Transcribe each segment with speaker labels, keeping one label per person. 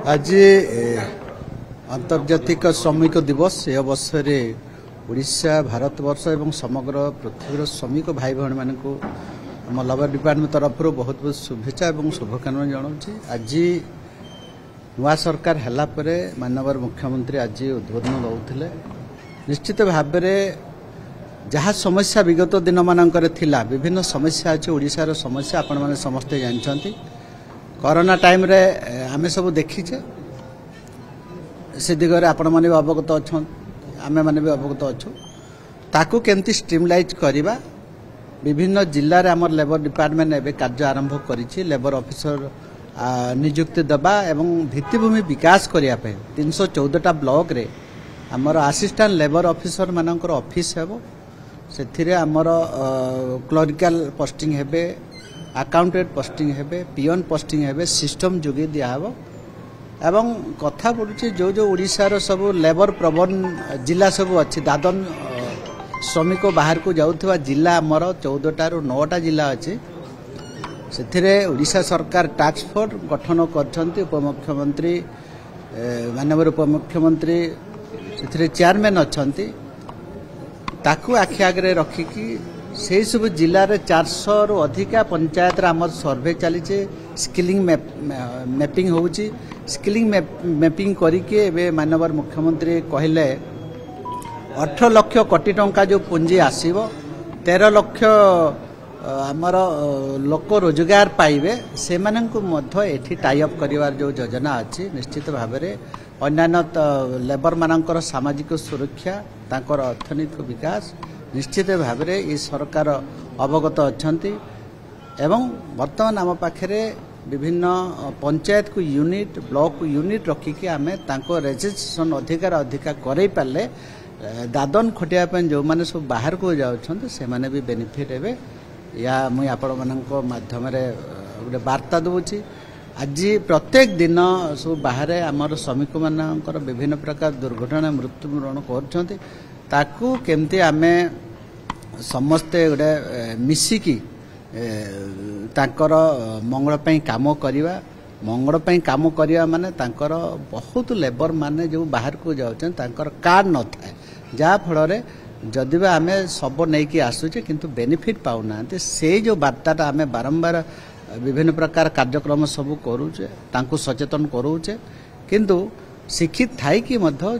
Speaker 1: आज अंतर्जातिक श्रमिक दिवस ए अवसर ओडिशा भारतवर्ष एवं समग्र पृथ्वी श्रमिक भाई भौणी मान आम लेबर डिपार्टमेंट तरफ बहुत बहुत शुभेच्छा और शुभकामना जनाऊँ। आज नुआ सरकार है माननीय मुख्यमंत्री आज उद्बोधन दौले निश्चित भाव जहाँ समस्या विगत दिन मानक विभिन्न समस्या अच्छे ओडिशार समस्या आपण मैंने समस्ते जानते कोरोना टाइम रे आमे सब देखीचे से दिगरे आपण माने अवगत अच्छा आमे माने भी अवगत अच्छु ताकू केमती स्ट्रीमलाइज करिबा विभिन्न जिल्ला रे हमर लेबर डिपार्टमेंट एबे कार्य आरंभ करिछि लेबर ऑफिसर नियुक्ति दबा एवं भित्तिभूमि विकास करिया पे 314टा ब्लॉक रे हमर असिस्टेंट लेबर ऑफिसर मानकर ऑफिस हेबो सेथिरे हमर क्लरिकल पोस्टिंग हेबे अकाउंटेंट पोस्टिंग हेबे पियन पोस्टिंग हेबे सिस्टम जोगे दिया हबो एवं कथा पड़ुछि जो जो ओडिशार सब लेबर प्रबन जिला सब अछि दादन श्रमिक बाहर को जाउथवा जिला हमर 14टा रु 9टा जिला अछि सेथिरे ओडिशा सरकार टास्क फोर्स गठन करछन्ती उपमुख्यमंत्री माननीय उपमुख्यमंत्री सेथिरे चेयरमैन अछन्ती ताकू आखि आगे रखिकी से सब जिले में 400 रु अधिका पंचायत आम सर्वे चली स्किलिंग मैपिंग होउची स्किलिंग मैपिंग करके माननीय मुख्यमंत्री कहले 18 लाख कोटी टंका जो पुंजी आसीबो 13 लाख आमर लोक रोजगार पाइबे से माननकु मध्य एठी टाई अप करिवार जो योजना अछि निश्चित भाव में अन्य लेबर मानकर सामाजिक सुरक्षा तांकर अर्थनैतिक विकास निश्चित भाव में ये सरकार अवगत अच्छंती एवं वर्तमान आम पाखे विभिन्न पंचायत को यूनिट ब्लॉक को यूनिट रखिकी आम रजिस्ट्रेशन अधिकार करई पारे दादन खटिया जो मैंने सब बाहर को जाऊँ से माने भी बेनिफिट हे या मुई आपण मानक माध्यम गोटे वार्ता दूची आज प्रत्येक दिन सब बाहर आमर श्रमिक मानकर विभिन्न प्रकार दुर्घटना मृत्युवरण कर ताकू केमती आमे समस्ते गोटे मिसिकी तांकर मंगल पई काम करिवा मंगल पई काम करिवा माने तांकर बहुत लेबर माने जो बाहर को जाउछन तांकर कार्ड न थाए जा फल रे जदि बा आमे सब नै कि आसुचे किंतु बेनिफिट पाउना से जो वार्ताटा आमे बारंबार विभिन्न प्रकार कार्यक्रम सब करूचे तांको सचेतन करूचे किंतु शिक्षित थाई कि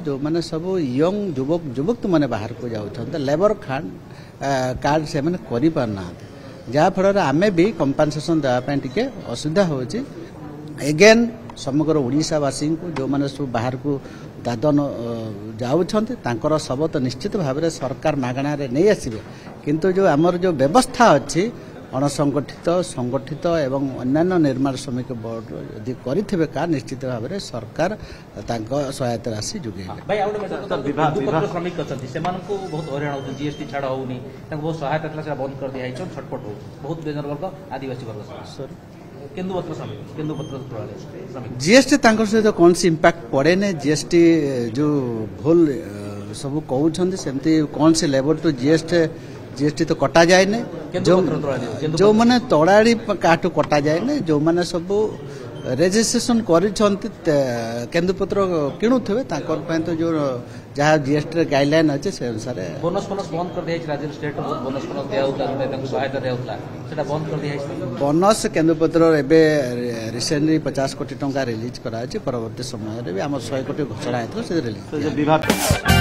Speaker 1: जो माने सब यंग युवक माने बाहर को जाउछन लेबर कार्ड से माने करि पारना जहाँ फल आमे भी कंपनसेशन देवाई टिके असुविधा होची एगेन समग्र ओडिशावासी को जो माने सब बाहर को दादन जाउछन्ते तांकर सब तो निश्चित भाव में सरकार मागणा रे नहीं आसिबे किंतु जो आमर जो व्यवस्था अच्छी अणसंगठित संगठित एवं अन्यान्य निर्माण श्रमिक बोर्ड यदि करिथिबे का निश्चित भाव में सरकार तांको सहायता राशि जुगेबे
Speaker 2: भाई आउट में श्रमिक अछंती सेमान को बहुत हरियाणा होती जीएसटी छाड़ होउनी तांको बहुत सहायता क्लास बंद कर दिया छ छटपट हो बहुत बेजर वर्ग आदिवासी वर्ग सर केंदुपत्र श्रमिक केंदुपत्र श्रमिक
Speaker 1: जीएसटी तांको से कौन सी इंपैक्ट पड़े ने जीएसटी जो भूल सब कहउछंती सेमती कौन से लेबर तो जीएसटी तो कटा जाए ने जो माने तड़ाड़ी काटू कटा जाए ने जो माने सब रेजिस्ट्रेशन करिछंती केंदुपत्र किणुथबे ताकर पय तो जो जहाँ जीएसटी गाइडलाइन अच्छे से अनुसार
Speaker 2: बोनस बंद कर दिया राज्य स्टेट बोनस दिया सहायता दिया बंद कर दिया
Speaker 1: बोनस केंदुपत्र एबे रिसेंटली 50 कोटी टंका रिलीज करा परवर्ती समय रे भी आम 100 कोटी घोषणा होता से रिलीज